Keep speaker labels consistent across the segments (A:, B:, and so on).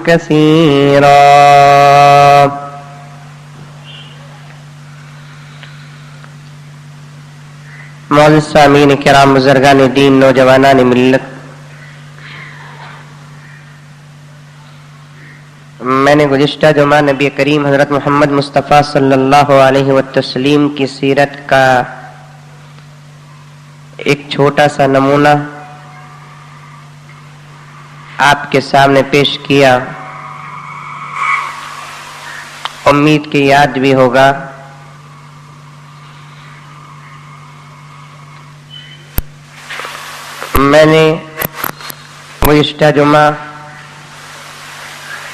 A: كثيرا. معزز سامعین کرام، بزرگان دین، نوجوانان ملت، میں نے گزشتہ جمعہ نبی کریم حضرت محمد مصطفیٰ صلی اللہ علیہ وسلم کی سیرت کا ایک چھوٹا سا نمونہ آپ کے سامنے پیش کیا. امید کی یاد بھی ہوگا. میں نے گزشتہ جمعہ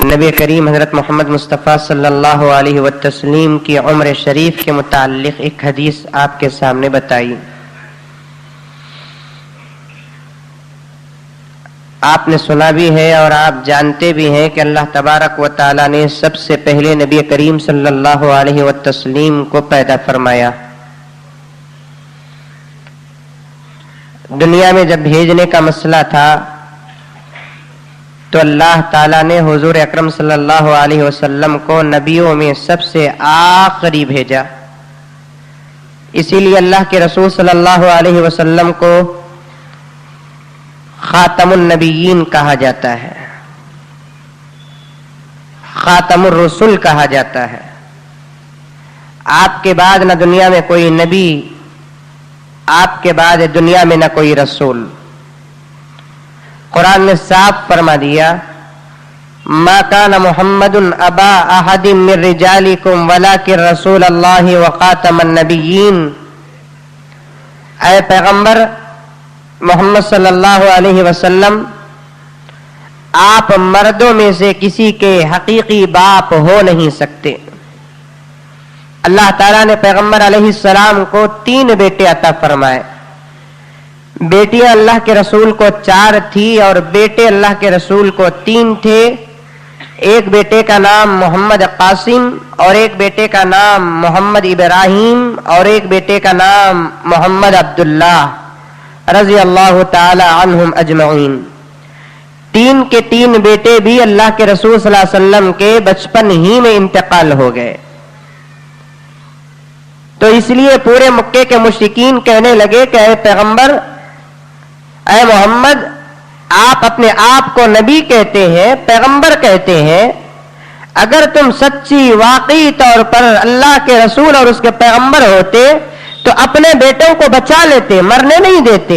A: نبی کریم حضرت محمد مصطفیٰ صلی اللہ علیہ وسلم کی عمر شریف کے متعلق ایک حدیث آپ کے سامنے بتائی. آپ نے سنا بھی ہے اور آپ جانتے بھی ہیں کہ اللہ تبارک و تعالی نے سب سے پہلے نبی کریم صلی اللہ علیہ وسلم کو پیدا فرمایا. دنیا میں جب بھیجنے کا مسئلہ تھا تو اللہ تعالیٰ نے حضور اکرم صلی اللہ علیہ وسلم کو نبیوں میں سب سے آخری بھیجا. اسی لیے اللہ کے رسول صلی اللہ علیہ وسلم کو خاتم النبیین کہا جاتا ہے، خاتم الرسل کہا جاتا ہے. آپ کے بعد نہ دنیا میں کوئی نبی، آپ کے بعد دنیا میں نہ کوئی رسول. قرآن نے صاف فرما دیا، ما کان محمد ابا احد من رجالکم ولکن رسول اللہ وخاتم النبیین. اے پیغمبر محمد صلی اللہ علیہ وسلم، آپ مردوں میں سے کسی کے حقیقی باپ ہو نہیں سکتے. اللہ تعالیٰ نے پیغمبر علیہ السلام کو 3 بیٹے عطا فرمائے. بیٹیاں اللہ کے رسول کو 4 تھی اور بیٹے اللہ کے رسول کو 3 تھے. ایک بیٹے کا نام محمد قاسم اور ایک بیٹے کا نام محمد ابراہیم اور ایک بیٹے کا نام محمد عبداللہ رضی اللہ تعالی عنہم اجمعین. 3 کے 3 بیٹے بھی اللہ کے رسول صلی اللہ علیہ وسلم کے بچپن ہی میں انتقال ہو گئے. تو اس لیے پورے مکے کے مشرکین کہنے لگے کہ اے پیغمبر، اے محمد، آپ اپنے آپ کو نبی کہتے ہیں، پیغمبر کہتے ہیں، اگر تم سچی واقعی طور پر اللہ کے رسول اور اس کے پیغمبر ہوتے تو اپنے بیٹوں کو بچا لیتے، مرنے نہیں دیتے.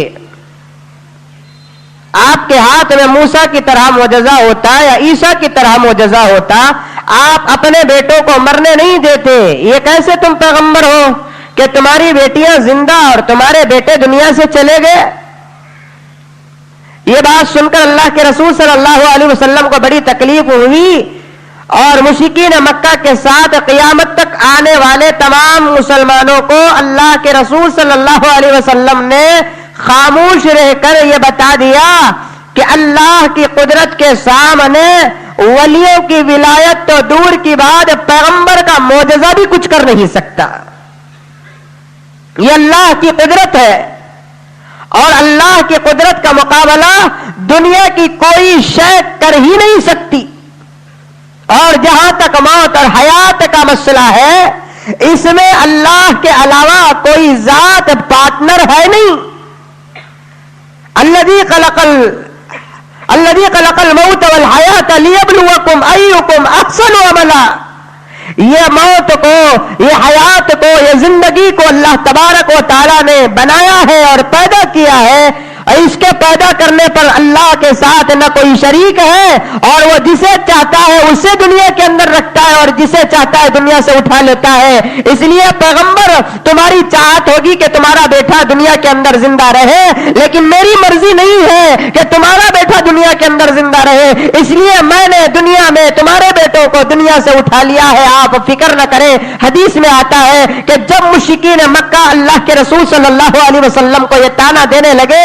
A: آپ کے ہاتھ میں موسیٰ کی طرح معجزہ ہوتا یا عیسیٰ کی طرح معجزہ ہوتا، آپ اپنے بیٹوں کو مرنے نہیں دیتے. یہ کیسے تم پیغمبر ہو کہ تمہاری بیٹیاں زندہ اور تمہارے بیٹے دنیا سے چلے گئے؟ یہ بات سن کر اللہ کے رسول صلی اللہ علیہ وسلم کو بڑی تکلیف ہوئی اور مشرکین مکہ کے ساتھ قیامت تک آنے والے تمام مسلمانوں کو اللہ کے رسول صلی اللہ علیہ وسلم نے خاموش رہ کر یہ بتا دیا کہ اللہ کی قدرت کے سامنے ولیوں کی ولایت تو دور کی بات، پیغمبر کا معجزہ بھی کچھ کر نہیں سکتا. یہ اللہ کی قدرت ہے اور اللہ کی قدرت کا مقابلہ دنیا کی کوئی شے کر ہی نہیں سکتی. اور جہاں تک موت اور حیات کا مسئلہ ہے، اس میں اللہ کے علاوہ کوئی ذات پارٹنر ہے نہیں. الذی خلق الموت والحیات لیبلوکم ایکم احسن عملا. یہ موت کو، یہ حیات کو، یہ زندگی کو اللہ تبارک و تعالی نے بنایا ہے اور پیدا کیا ہے. اس کے پیدا کرنے پر اللہ کے ساتھ نہ کوئی شریک ہے اور وہ جسے چاہتا ہے اسے دنیا کے اندر رکھتا ہے اور جسے چاہتا ہے دنیا سے اٹھا لیتا ہے. اس لیے پیغمبر، تمہاری چاہت ہوگی کہ تمہارا بیٹا دنیا کے اندر زندہ رہے، لیکن میری مرضی نہیں ہے کہ تمہارا بیٹا دنیا کے اندر زندہ رہے. اس لیے میں نے دنیا میں تمہارے بیٹوں کو دنیا سے اٹھا لیا ہے، آپ فکر نہ کریں. حدیث میں آتا ہے کہ جب مشرکین مکہ اللہ کے رسول صلی اللہ علیہ وسلم کو یہ تانا دینے لگے،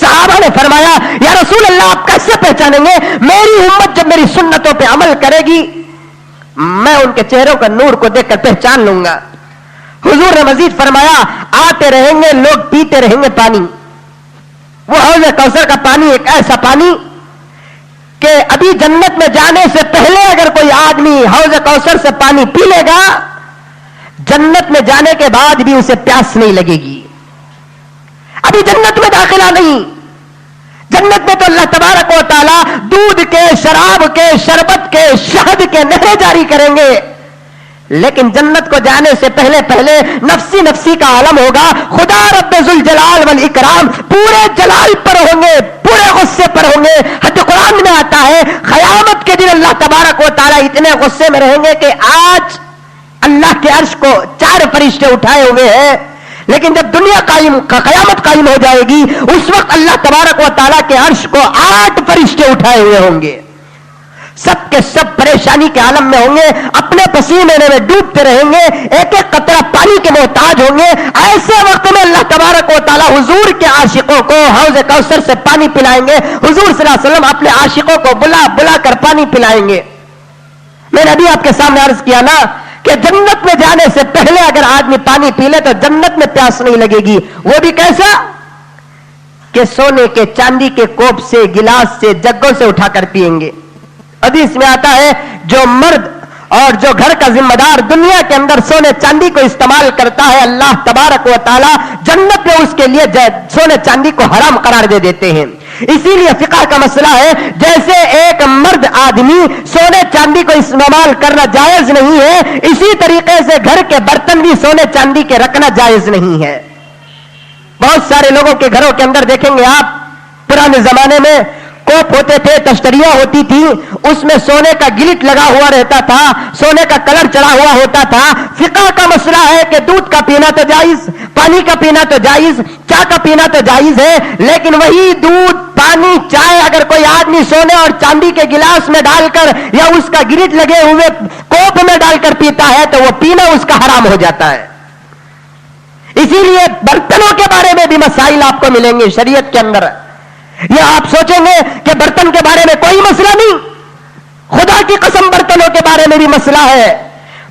A: صحابہ نے فرمایا یا رسول اللہ آپ کیسے پہچانیں گے؟ میری امت جب میری سنتوں پہ عمل کرے گی میں ان کے چہروں کا نور کو دیکھ کر پہچان لوں گا۔ حضور نے مزید فرمایا آتے رہیں گے لوگ پیتے رہیں گے پانی، وہ حوض کوثر کا پانی ایک ایسا پانی کہ ابھی جنت میں جانے سے پہلے اگر کوئی آدمی حوض کوثر سے پانی پی لے گا جنت میں جانے کے بعد بھی اسے پیاس نہیں لگے گی۔ ابھی جنت میں داخلہ نہیں، جنت میں تو اللہ تبارک و تعالی دودھ کے، شراب کے، شربت کے، شہد کے نہریں جاری کریں گے، لیکن جنت کو جانے سے پہلے پہلے نفسی نفسی کا عالم ہوگا۔ خدا رب ذوالجلال والاکرام پورے جلال پر ہوں گے، پورے غصے پر ہوں گے۔ حدیث قرآن میں آتا ہے قیامت کے دن اللہ تبارک و تعالی اتنے غصے میں رہیں گے کہ آج اللہ کے عرش کو 4 فرشتے اٹھائے ہوئے ہیں، لیکن جب دنیا قیامت قائم ہو جائے گی اس وقت اللہ تبارک و تعالیٰ کے عرش کو 8 فرشتے اٹھائے ہوئے ہوں گے، سب کے سب پریشانی کے عالم میں ہوں گے، اپنے پسینے میں ڈوبتے رہیں گے، ایک ایک قطرہ پانی کے محتاج ہوں گے۔ ایسے وقت میں اللہ تبارک و تعالیٰ حضور کے عاشقوں کو حوض کوثر سے پانی پلائیں گے۔ حضور صلی اللہ علیہ وسلم اپنے عاشقوں کو بلا بلا کر پانی پلائیں گے۔ میں نے ابھی آپ کے سامنے عرض کیا نا کہ جنت میں جانے سے پہلے اگر آدمی پانی پی لے تو جنت میں پیاس نہیں لگے گی، وہ بھی کیسا کہ سونے کے، چاندی کے کوپ سے، گلاس سے، جگوں سے اٹھا کر پئیں گے۔ حدیث میں آتا ہے جو مرد اور جو گھر کا ذمہ دار دنیا کے اندر سونے چاندی کو استعمال کرتا ہے اللہ تبارک و تعالی جنت میں اس کے لیے سونے چاندی کو حرام قرار دے دیتے ہیں۔ اسی لیے فقہ کا مسئلہ ہے جیسے ایک مرد آدمی سونے چاندی کو استعمال کرنا جائز نہیں ہے، اسی طریقے سے گھر کے برتن بھی سونے چاندی کے رکھنا جائز نہیں ہے۔ بہت سارے لوگوں کے گھروں کے اندر دیکھیں گے آپ پرانے زمانے میں کوپ ہوتے تھے، تشتریاں ہوتی تھی، اس میں سونے کا گلٹ لگا ہوا رہتا تھا، سونے کا کلر چڑھا ہوا ہوتا تھا۔ فقہ کا مسئلہ ہے کہ دودھ کا پینا تو جائز، پانی کا پینا تو جائز، چائے کا پینا تو جائز ہے، لیکن وہی دودھ، پانی، چائے اگر کوئی آدمی سونے اور چاندی کے گلاس میں ڈال کر یا اس کا گلٹ لگے ہوئے کوپ میں ڈال کر پیتا ہے تو وہ پینا اس کا حرام ہو جاتا ہے۔ اسی لیے برتنوں کے بارے میں بھی مسائل آپ کو ملیں گے شریعت کے اندر۔ یہ آپ سوچیں گے کہ برتن کے بارے میں کوئی مسئلہ نہیں، خدا کی قسم برتنوں کے بارے میں بھی مسئلہ ہے۔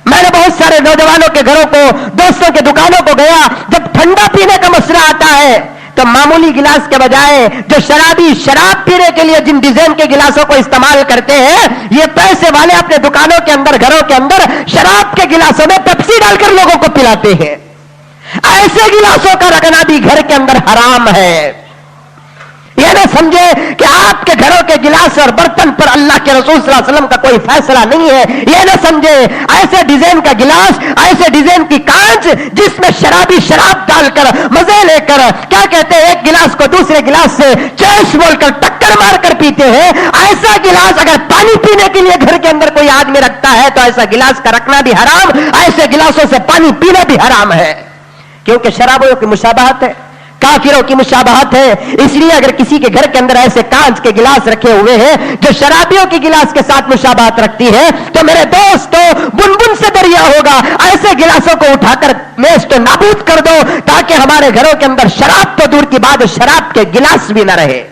A: میں نے بہت سارے نوجوانوں کے گھروں کو، دوستوں کے دکانوں کو گیا، جب ٹھنڈا پینے کا مسئلہ آتا ہے تو معمولی گلاس کے بجائے جو شرابی شراب پینے کے لیے جن ڈیزائن کے گلاسوں کو استعمال کرتے ہیں، یہ پیسے والے اپنے دکانوں کے اندر، گھروں کے اندر شراب کے گلاسوں میں پیپسی ڈال کر لوگوں کو پلاتے ہیں۔ ایسے گلاسوں کا رکھنا بھی گھر کے اندر حرام ہے۔ یہ نہ سمجھے کہ آپ کے گھروں کے گلاس اور برتن پر اللہ کے رسول صلی اللہ علیہ وسلم کا کوئی فیصلہ نہیں ہے۔ یہ نہ سمجھے ایسے ڈیزائن کا گلاس، ایسے ڈیزائن کی کانچ جس میں شرابی شراب ڈال کر مزے لے کر کیا کہتے ہیں ایک گلاس کو دوسرے گلاس سے چیس بول کر ٹکر مار کر پیتے ہیں، ایسا گلاس اگر پانی پینے کے لیے گھر کے اندر کوئی آدمی رکھتا ہے تو ایسا گلاس کا رکھنا بھی حرام، ایسے گلاسوں سے پانی پینا بھی حرام ہے، کیونکہ شرابوں کی مشابہت ہے، کافروں کی مشابہت ہے۔ اس لیے اگر کسی کے گھر کے اندر ایسے کانچ کے گلاس رکھے ہوئے ہیں جو شرابیوں کی گلاس کے ساتھ مشابہت رکھتی ہے تو میرے دوستو بن سے دریا ہوگا، ایسے گلاسوں کو اٹھا کر نیست و نابود کر دو تاکہ ہمارے گھروں کے اندر شراب تو دور کی بات شراب کے گلاس بھی نہ رہے۔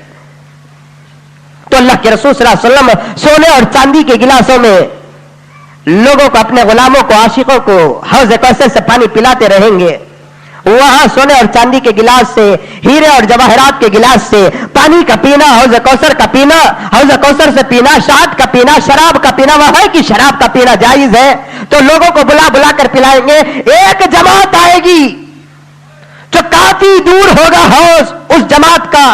A: تو اللہ کے رسول صلی اللہ علیہ وسلم سونے اور چاندی کے گلاسوں میں لوگوں کو، اپنے غلاموں کو، عاشقوں کو حوض کوثر سے پانی پلاتے رہیں گے۔ وہاں سونے اور چاندی کے گلاس سے، ہیرے اور جواہرات کے گلاس سے پانی کا پینا، حوض کوثر کا پینا، حوض کوثر سے پینا، شہد کا پینا، شراب کا پینا، وہاں کی شراب کا پینا جائز ہے۔ تو لوگوں کو بلا بلا کر پلائیں گے۔ ایک جماعت آئے گی جو کافی دور ہوگا حوض، اس جماعت کا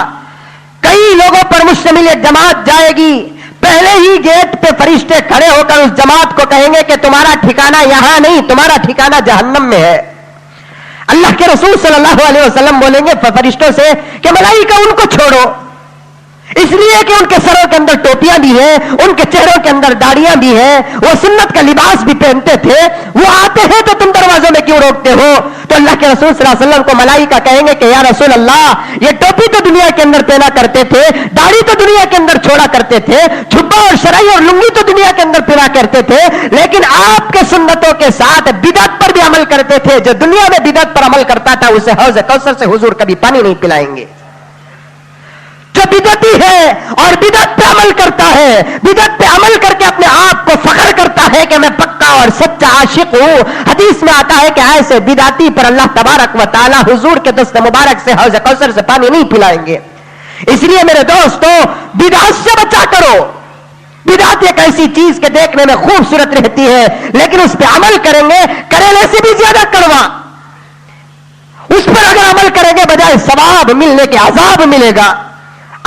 A: کئی لوگوں پر مشتمل ایک جماعت جائے گی۔ پہلے ہی گیٹ پہ فرشتے کھڑے ہو کر اس جماعت کو کہیں گے کہ تمہارا ٹھکانہ یہاں نہیں، تمہارا ٹھکانہ جہنم میں ہے۔ اللہ کے رسول صلی اللہ علیہ وسلم بولیں گے فرشتوں سے کہ ملائکہ ان کو چھوڑو، اس لیے کہ ان کے سروں کے اندر ٹوپیاں بھی ہیں، ان کے چہروں کے اندر داڑیاں بھی ہیں، وہ سنت کا لباس بھی پہنتے تھے، وہ آتے ہیں تو تم دروازوں میں کیوں روکتے ہو؟ تو اللہ کے رسول صلی اللہ علیہ وسلم کو ملائکہ کہیں گے کہ یا رسول اللہ، یہ ٹوپی تو دنیا کے اندر پہنا کرتے تھے، داڑھی تو دنیا کے اندر چھوڑا کرتے تھے، جھبا اور شرائی اور لنگی تو دنیا کے اندر پہنا کرتے تھے، لیکن آپ کے سنتوں کے ساتھ بدعت پر بھی عمل کرتے تھے۔ جو دنیا میں بدعت پر عمل کرتا تھا اسے حوض کوثر سے حضور کبھی پانی نہیں پلائیں گے۔
B: جو بدعتی ہے اور بدعت پہ عمل کرتا ہے، بدعت پہ عمل کر کے اپنے آپ کو فخر کرتا ہے کہ میں پکا اور سچا عاشق ہوں، حدیث میں آتا ہے کہ ایسے بدعتی پر اللہ تبارک و تعالی حضور کے دست مبارک سے حوض کوثر سے پانی نہیں پلائیں گے۔ اس لیے میرے دوستو، بدعت سے بچا کرو۔ بدعت ایک ایسی چیز کے دیکھنے میں خوبصورت رہتی ہے، لیکن اس پہ عمل کریں گے کریلے سے بھی زیادہ کڑوا۔ اس پر اگر عمل کریں گے بجائے ثواب ملنے کے عذاب ملے گا۔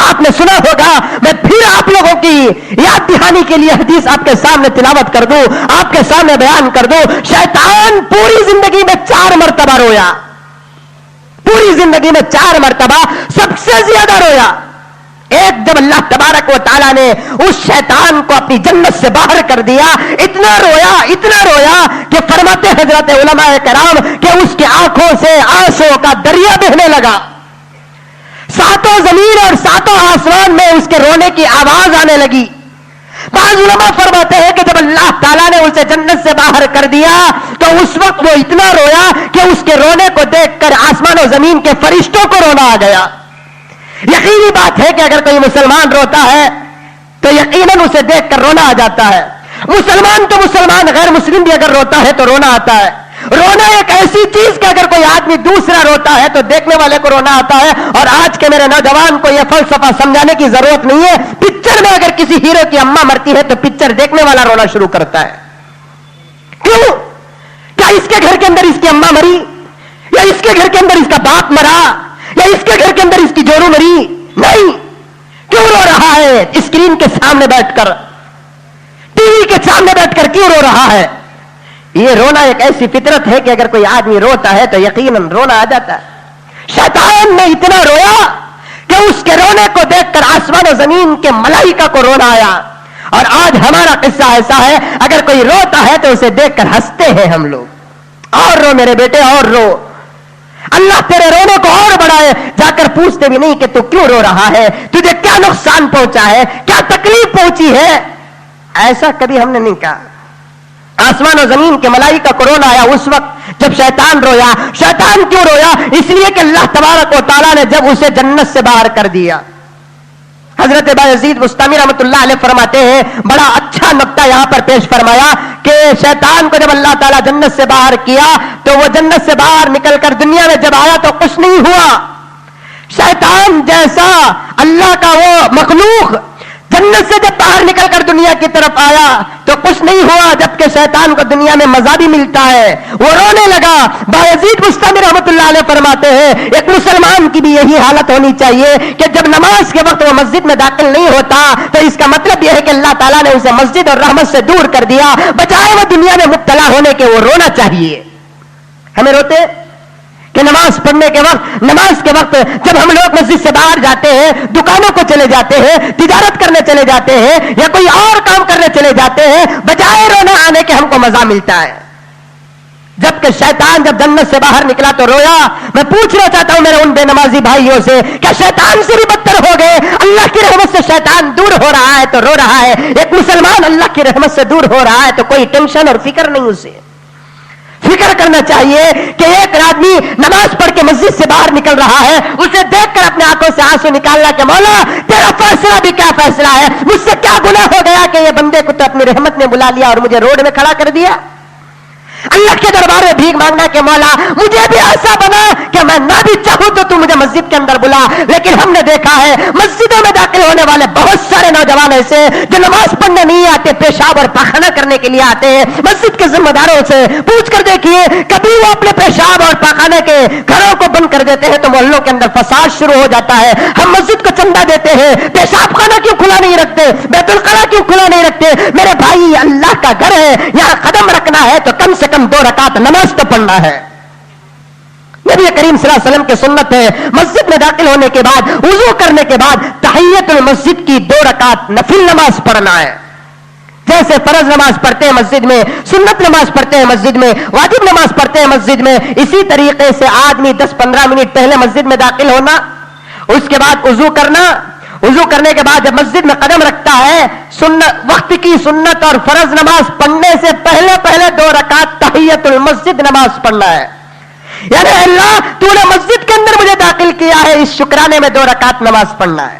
B: آپ نے سنا ہوگا، میں پھر آپ لوگوں کی یاد دہانی کے لیے حدیث آپ کے سامنے تلاوت کر دوں، آپ کے سامنے بیان کر دوں۔ شیطان پوری زندگی میں 4 مرتبہ رویا، پوری زندگی میں 4 مرتبہ سب سے زیادہ رویا۔ ایک جب اللہ تبارک و تعالیٰ نے اس شیطان کو اپنی جنت سے باہر کر دیا، اتنا رویا کہ فرماتے حضرت علماء کرام کہ اس کی آنکھوں سے آنسوں کا دریا بہنے لگا۔ 7 زمین اور 7 آسمان میں اس کے رونے کی آواز آنے لگی۔ بعض علماء فرماتے ہیں کہ جب اللہ تعالیٰ نے اسے جنت سے باہر کر دیا تو اس وقت وہ اتنا رویا کہ اس کے رونے کو دیکھ کر آسمان و زمین کے فرشتوں کو رونا آ گیا۔ یقینی بات ہے کہ اگر کوئی مسلمان روتا ہے تو یقیناً اسے دیکھ کر رونا آ جاتا ہے۔ مسلمان تو مسلمان، غیر مسلم بھی اگر روتا ہے تو رونا آتا ہے۔ رونا ایک ایسی چیز کہ اگر کوئی آدمی دوسرا روتا ہے تو دیکھنے والے کو رونا آتا ہے۔ اور آج کے میرے نوجوان کو یہ فلسفہ سمجھانے کی ضرورت نہیں ہے، پکچر میں اگر کسی ہیرو کی اماں مرتی ہے تو پکچر دیکھنے والا رونا شروع کرتا ہے۔ کیوں؟ کیا اس کے گھر کے اندر اس کی اماں مری، یا اس کے گھر کے اندر اس کا باپ مرا، یا اس کے گھر کے اندر اس کی جورو مری؟ نہیں۔ کیوں رو رہا ہے؟ اسکرین کے سامنے بیٹھ کر، ٹی وی کے سامنے بیٹھ کر کیوں رو رہا ہے؟ یہ رونا ایک ایسی فطرت ہے کہ اگر کوئی آدمی روتا ہے تو یقیناً رونا آ جاتا ہے۔ شیطان نے اتنا رویا کہ اس کے رونے کو دیکھ کر آسمان و زمین کے ملائکہ کو رونا آیا۔ اور آج ہمارا قصہ ایسا ہے، اگر کوئی روتا ہے تو اسے دیکھ کر ہنستے ہیں ہم لوگ۔ اور رو میرے بیٹے، اور رو، اللہ تیرے رونے کو اور بڑھائے۔ جا کر پوچھتے بھی نہیں کہ تو کیوں رو رہا ہے، تجھے کیا نقصان پہنچا ہے، کیا تکلیف پہنچی ہے۔ ایسا کبھی ہم نے نہیں کہا۔ آسمان و زمین کے ملائکہ کو رونا آیا اس وقت جب شیطان رویا۔ شیطان کیوں رویا؟ اس لیے کہ اللہ تبارک و تعالیٰ نے جب اسے جنت سے باہر کر دیا۔ حضرت بایزید بستامی رحمۃ اللہ علیہ فرماتے ہیں، بڑا اچھا نقطہ یہاں پر پیش فرمایا کہ شیطان کو جب اللہ تعالیٰ جنت سے باہر کیا تو وہ جنت سے باہر نکل کر دنیا میں جب آیا تو کچھ نہیں ہوا۔ شیطان جیسا اللہ کا وہ مخلوق جنت سے جب باہر نکل کر دنیا کی طرف آیا تو کچھ نہیں ہوا، جبکہ شیطان کو دنیا میں مزہ بھی ملتا ہے۔ وہ رونے لگا۔ بایزید بستامی رحمۃ اللہ علیہ فرماتے ہیں، ایک مسلمان کی بھی یہی حالت ہونی چاہیے کہ جب نماز کے وقت وہ مسجد میں داخل نہیں ہوتا تو اس کا مطلب یہ ہے کہ اللہ تعالیٰ نے اسے مسجد اور رحمت سے دور کر دیا، بجائے وہ دنیا میں مبتلا ہونے کے وہ رونا چاہیے۔ ہمیں روتے کہ نماز پڑھنے کے وقت جب ہم لوگ مسجد سے باہر جاتے ہیں، دکانوں کو چلے جاتے ہیں، تجارت کرنے چلے جاتے ہیں یا کوئی اور کام کرنے چلے جاتے ہیں، بجائے رونا آنے کے ہم کو مزہ ملتا ہے۔ جبکہ شیطان جب جنت سے باہر نکلا تو رویا۔ میں پوچھنا چاہتا ہوں میرے ان بے نمازی بھائیوں سے، کیا شیطان سے بھی بدتر ہو گئے؟ اللہ کی رحمت سے شیطان دور ہو رہا ہے تو رو رہا ہے۔ ایک مسلمان اللہ کی رحمت سے دور ہو رہا ہے تو کوئی ٹینشن اور فکر نہیں اسے۔ فکر کرنا چاہیے کہ ایک آدمی نماز پڑھ کے مسجد سے باہر نکل رہا ہے، اسے دیکھ کر اپنے آنکھوں سے آنسو نکالنا کہ مولا تیرا فیصلہ بھی کیا فیصلہ ہے، مجھ سے کیا گناہ ہو گیا کہ یہ بندے کو تو اپنی رحمت نے بلا لیا اور مجھے روڈ میں کھڑا کر دیا۔ اللہ کے دربار میں بھیک مانگنا کہ مولا مجھے بھی ایسا بنا کہ میں نہ بھی چاہوں تو مجھے مسجد کے اندر بلا۔ لیکن ہم نے دیکھا ہے مسجدوں میں داخل ہونے والے بہت سارے نوجوان ایسے جو نماز پڑھنے نہیں آتے، پیشاب اور پاخانہ کرنے کے لیے آتے ہیں۔ مسجد کے ذمہ داروں سے پوچھ کر دیکھیے، کبھی وہ اپنے پیشاب اور پاخانے کے گھروں کو بند کر دیتے ہیں تو محلوں کے اندر فساد شروع ہو جاتا ہے۔ ہم مسجد کو چندہ دیتے ہیں، پیشاب خانہ کیوں کھلا نہیں رکھتے، بیت الخلا کیوں کھلا نہیں رکھتے؟ میرے بھائی، اللہ کا گھر ہے، یہاں قدم رکھنا ہے تو کم سے کم 2 رکعت نماز تو پڑھنا ہے۔ نبی کریم صلی اللہ علیہ وسلم کی سنت ہے مسجد میں داخل ہونے کے بعد، وضو کرنے کے بعد تحیت المسجد کی 2 رکعت نفل نماز پڑھنا ہے۔ جیسے فرض نماز پڑھتے ہیں مسجد میں، سنت نماز پڑھتے ہیں مسجد میں، واجب نماز پڑھتے ہیں مسجد میں، اسی طریقے سے آدمی 10-15 منٹ پہلے مسجد میں داخل ہونا، اس کے بعد وضو کرنا، وضو کرنے کے بعد جب مسجد میں قدم رکھتا ہے، وقت کی سنت اور فرض نماز پڑھنے سے پہلے 2 رکعت تحیت المسجد نماز پڑھنا ہے۔ یعنی اللہ تو نے مسجد کے اندر مجھے داخل کیا ہے، اس شکرانے میں 2 رکعت نماز پڑھنا ہے۔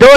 B: 2,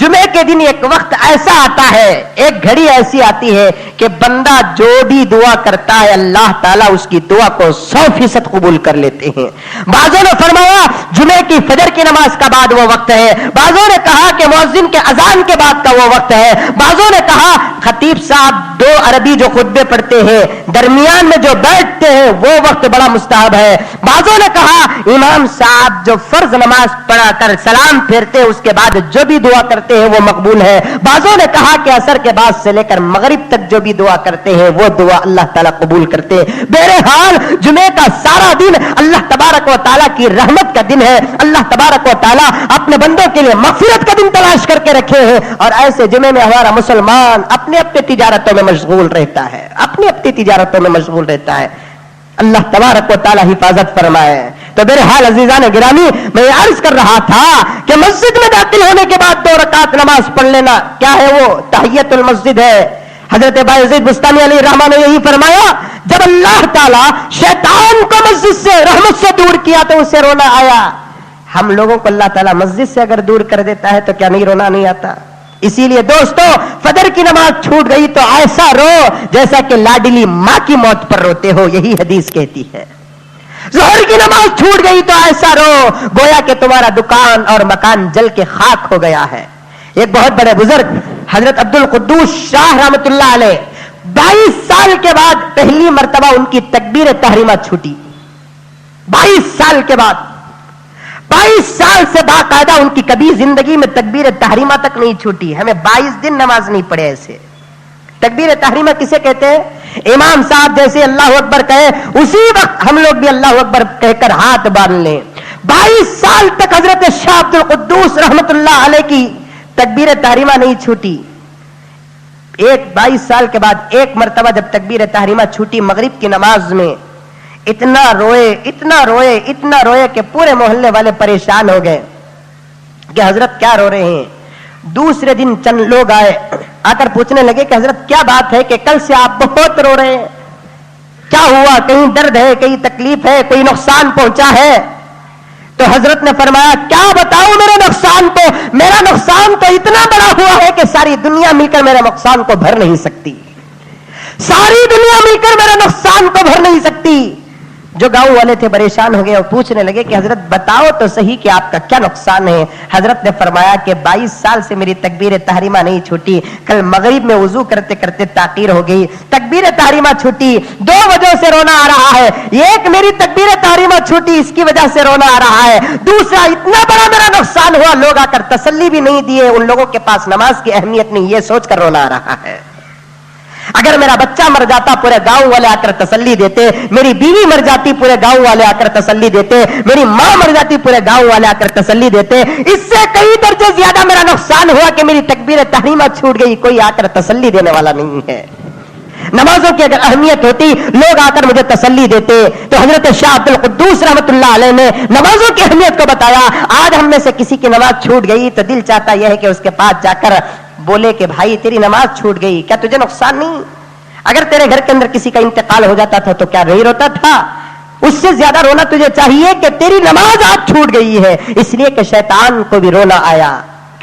B: جمعے کے دن ایک وقت ایسا آتا ہے, ایک گھڑی ایسی آتی ہے کہ بندہ جو بھی دعا کرتا ہے اللہ تعالیٰ اس کی دعا کو 100% قبول کر لیتے ہیں. بعضوں نے فرمایا جمعے کی فجر کی نماز کا بعد وہ وقت ہے, بعضوں نے کہا کہ مؤذن کے اذان کے بعد کا وہ وقت ہے, بعضوں نے کہا خطیب صاحب 2 عربی جو خطبے پڑھتے ہیں درمیان میں جو بیٹھتے ہیں وہ وقت بڑا مستحب ہے, بعضوں نے کہا امام صاحب جو فرض نماز پڑھا کر سلام پھیرتے اس کے بعد جو بھی دعا کرتے ہیں وہ مقبول ہے, بعضوں نے کہا کہ عصر کے بعد سے لے کر مغرب تک جو بھی دعا کرتے ہیں وہ دعا اللہ تعالیٰ قبول کرتے ہیں. بہرحال جمعے کا سارا دن اللہ تبارک و تعالیٰ کی رحمت کا دن ہے, اللہ تبارک و تعالیٰ اپنے بندوں کے لیے مغفرت کا دن تلاش کر کے رکھے ہیں, اور ایسے جمعے میں ہمارا مسلمان اپنے اپنے تجارتوں میں مشغول رہتا ہے, اپنی اپنی تجارتوں میں مشغول رہتا ہے. اللہ تبارک و تعالیٰ حفاظت فرمائے. تو بہرحال عزیزان گرامی, میں یہ عرض کر رہا تھا کہ مسجد میں داخل ہونے کے بعد 2 رکعت نماز پڑھ لینا کیا ہے, وہ تحیت المسجد ہے. حضرت بایزید بستانی علیہ الرحمہ نے یہی فرمایا, جب اللہ تعالیٰ شیطان کو مسجد سے رحمت سے دور کیا تو اسے رونا آیا. ہم لوگوں کو اللہ تعالیٰ مسجد سے اگر دور کر دیتا ہے تو کیا نہیں رونا نہیں آتا؟ اسی لیے دوستو فجر کی نماز چھوٹ گئی تو ایسا رو جیسا کہ لاڈلی ماں کی موت پر روتے ہو, یہی حدیث کہتی ہے. ظہر کی نماز چھوٹ گئی تو ایسا رو گویا کہ تمہارا دکان اور مکان جل کے خاک ہو گیا ہے. ایک بہت بڑے بزرگ حضرت عبد القدوس شاہ رحمت اللہ علیہ 22 سال کے بعد پہلی مرتبہ ان کی تکبیر تحریمہ چھوٹی. 22 سال کے بعد, 22 سال سے باقاعدہ ان کی کبھی زندگی میں تکبیر تحریمہ تک نہیں چھوٹی. ہمیں 22 دن نماز نہیں پڑھے ایسے. تکبیر تحریمہ کسے کہتے ہیں؟ امام صاحب جیسے اللہ اکبر کہے اسی وقت ہم لوگ بھی اللہ اکبر کہہ کر ہاتھ باندھ لیں. 22 سال تک حضرت شاہ عبد القدوس رحمت اللہ علیہ کی تکبیر تحریمہ نہیں چھوٹی. 22 سال کے بعد ایک مرتبہ جب تکبیر تحریمہ چھوٹی مغرب کی نماز میں, اتنا روئے اتنا روئے اتنا روئے کہ پورے محلے والے پریشان ہو گئے کہ حضرت کیا رو رہے ہیں. دوسرے دن چند لوگ آئے, آ کر پوچھنے لگے کہ حضرت کیا بات ہے کہ کل سے آپ بہت رو رہے ہیں, کیا ہوا, کہیں درد ہے, کہیں تکلیف ہے, کوئی نقصان پہنچا ہے؟ تو حضرت نے فرمایا کیا بتاؤں میرے نقصان کو, میرا نقصان تو اتنا بڑا ہوا ہے کہ ساری دنیا مل کر میرے نقصان کو بھر نہیں سکتی, ساری دنیا مل کر میرے نقصان کو بھر نہیں سکتی. جو گاؤں والے تھے پریشان ہو گئے اور پوچھنے لگے کہ حضرت بتاؤ تو صحیح کہ آپ کا کیا نقصان ہے. حضرت نے فرمایا کہ 22 سال سے میری تکبیر تحریمہ نہیں چھوٹی, کل مغرب میں وضو کرتے کرتے تاخیر ہو گئی, تکبیر تحریمہ چھوٹی. 2 وجہ سے رونا آ رہا ہے, ایک میری تکبیر تحریمہ چھوٹی اس کی وجہ سے رونا آ رہا ہے, دوسرا اتنا بڑا میرا نقصان ہوا لوگ آ کر تسلی بھی نہیں دیے, ان لوگوں کے پاس نماز کی اہمیت نہیں, یہ سوچ کر رونا آ رہا ہے. اگر میرا بچہ مر جاتا پورے گاؤں والے آ کر تسلی دیتے, میری بیوی مر جاتی پورے گاؤں والے آ کر تسلی دیتے, میری ماں مر جاتی پورے گاؤں والے آ کر تسلی دیتے. اس سے کئی درجے زیادہ میرا نقصان ہوا کہ میری تکبیر تحریمہ چھوٹ گئی, کوئی آ کر تسلی دینے والا نہیں ہے. نمازوں کی اگر اہمیت ہوتی لوگ آ کر مجھے تسلی دیتے. تو حضرت شاہ عبد القدوس رحمت اللہ علیہ نے نمازوں کی اہمیت کو بتایا. آج ہم میں سے کسی کی نماز چھوٹ گئی تو دل چاہتا یہ ہے کہ اس کے پاس جا کر بولے کہ بھائی تیری نماز چھوٹ گئی, کیا تجھے نقصان نہیں؟ اگر تیرے گھر کے اندر کسی کا انتقال ہو جاتا تھا تو کیا نہیں روتا تھا؟ اس سے زیادہ رونا تجھے چاہیے کہ تیری نماز آج چھوٹ گئی ہے. اس لیے کہ شیطان کو بھی رونا آیا.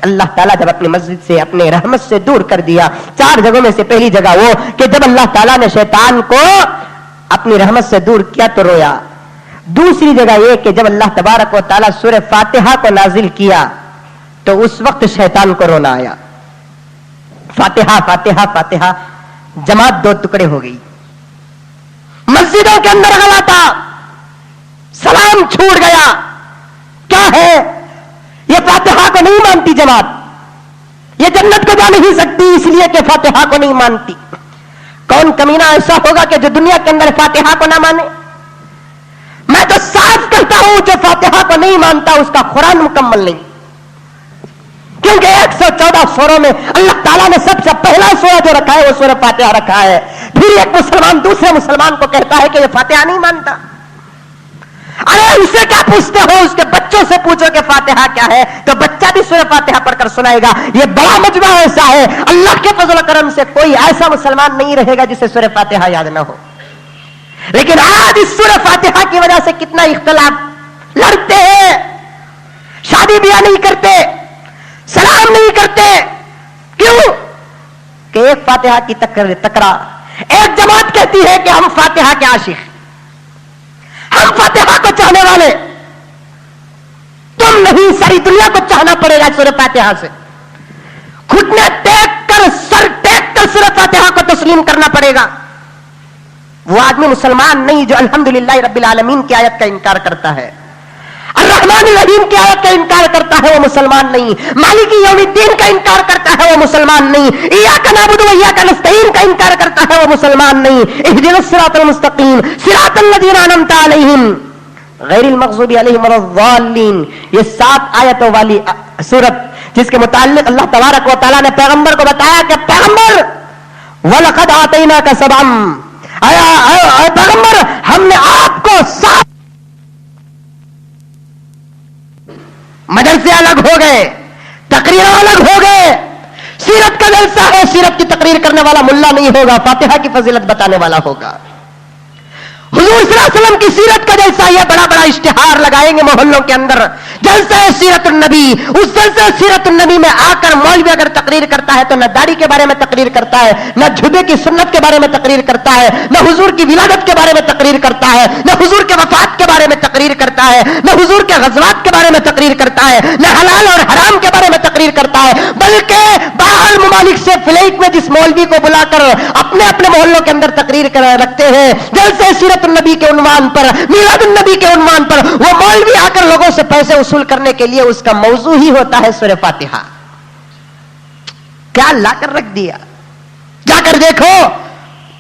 B: اللہ تعالیٰ جب اپنی مسجد سے اپنے رحمت سے دور کر دیا, 4 جگہوں میں سے پہلی جگہ وہ کہ جب اللہ تعالیٰ نے شیطان کو اپنی رحمت سے دور کیا تو رویا. دوسری جگہ یہ کہ جب اللہ تبارک و تعالیٰ سورہ فاتحہ کو نازل کیا تو اس وقت شیطان کو رونا آیا. فاتحہ فاتحہ فاتحہ, جماعت 2 ٹکڑے ہو گئی. مسجدوں کے اندر غلا تھا, سلام چھوٹ گیا. کیا ہے یہ؟ فاتحہ کو نہیں مانتی جماعت, یہ جنت کو جا نہیں سکتی اس لیے کہ فاتحہ کو نہیں مانتی. کون کمینہ ایسا ہوگا کہ جو دنیا کے اندر فاتحہ کو نہ مانے؟ میں تو صاف کرتا ہوں جو فاتحہ کو نہیں مانتا اس کا قرآن مکمل نہیں, کیونکہ 114 سوروں میں اللہ تعالیٰ نے سب سے پہلا سورہ جو رکھا ہے وہ سورہ فاتحہ رکھا ہے. پھر ایک مسلمان دوسرے مسلمان کو کہتا ہے کہ یہ فاتحہ نہیں مانتا. ارے ان سے کیا پوچھتے ہو, اس کے بچوں سے پوچھو کہ فاتحہ کیا ہے, تو بچہ بھی سورہ فاتحہ پڑھ کر سنائے گا. یہ بڑا مجمع ایسا ہے, اللہ کے فضل و کرم سے کوئی ایسا مسلمان نہیں رہے گا جسے سورہ فاتحہ یاد نہ ہو. لیکن آج اس سورہ فاتحہ کی وجہ سے کتنا اختلاف, لڑتے ہیں, شادی بیاہ نہیں کرتے, سلام نہیں کرتے. کیوں کہ ایک فاتحہ کی تکرار. ایک جماعت کہتی ہے کہ ہم فاتحہ کے عاشق، ہم فاتحہ کو چاہنے والے. تم نہیں، ساری دنیا کو چاہنا پڑے گا سورہ فاتحہ سے. گھٹنے ٹیک کر، سر ٹیک کر سورہ فاتحہ کو تسلیم کرنا پڑے گا. وہ آدمی مسلمان نہیں جو الحمدللہ رب العالمین کی آیت کا انکار کرتا ہے، الرحمن الرحیم کی آیت کا انکار کرتا ہے، وہ مسلمان نہیں. مالک یوم الدین کا انکار کرتا ہے، وہ مسلمان نہیں. ایاک نعبد و ایاک نستعین کا انکار کرتا ہے، وہ مسلمان نہیں. اہدنا الصراط المستقیم صراط الذین انعمت علیہم غیر المغضوب علیہم ولا الضالین. یہ 7 آیتوں والی سورت جس کے متعلق اللہ تبارک و تعالیٰ نے پیغمبر کو بتایا کہ پیغمبر وَلَقَدْ آتَيْنَاكَ سَبْعًا، اے پیغمبر ہم نے آپ کو 7 مدرسے الگ ہو گئے، تقریر الگ ہو گئے. سیرت کا جلسہ ہے، سیرت کی تقریر کرنے والا ملا نہیں ہوگا، فاتحہ کی فضیلت بتانے والا ہوگا. حضور صلی اللہ علیہ وسلم کی سیرت کا جلسہ، یہ بڑا بڑا اشتہار لگائیں گے محلوں کے اندر، جلسہ سیرت النبی. اس جلسہ سیرت النبی میں آ کر مولوی اگر تقریر کرتا ہے تو نہ داڑھی کے بارے میں تقریر کرتا ہے، نہ جھبے کی سنت کے بارے میں تقریر کرتا ہے، نہ حضور کی ولادت کے بارے میں تقریر کرتا ہے، نہ حضور کے وفات کے بارے میں تقریر کرتا ہے، نہ حضور کے غزوات کے بارے میں تقریر کرتا ہے، نہ حلال اور حرام کے بارے میں تقریر کرتا ہے. بلکہ باہر ممالک سے فلائٹ میں جس مولوی کو بلا کر اپنے اپنے محلوں کے اندر تقریر رکھتے ہیں، جلسے سیرت النبی کے عنوان پر، میلاد النبی کے عنوان پر، وہ مولوی آ کر لوگوں سے پیسے وصول کرنے کے لیے اس کا موضوع ہی ہوتا ہے سورہ فاتحہ. کیا لا کر رکھ دیا. جا کر دیکھو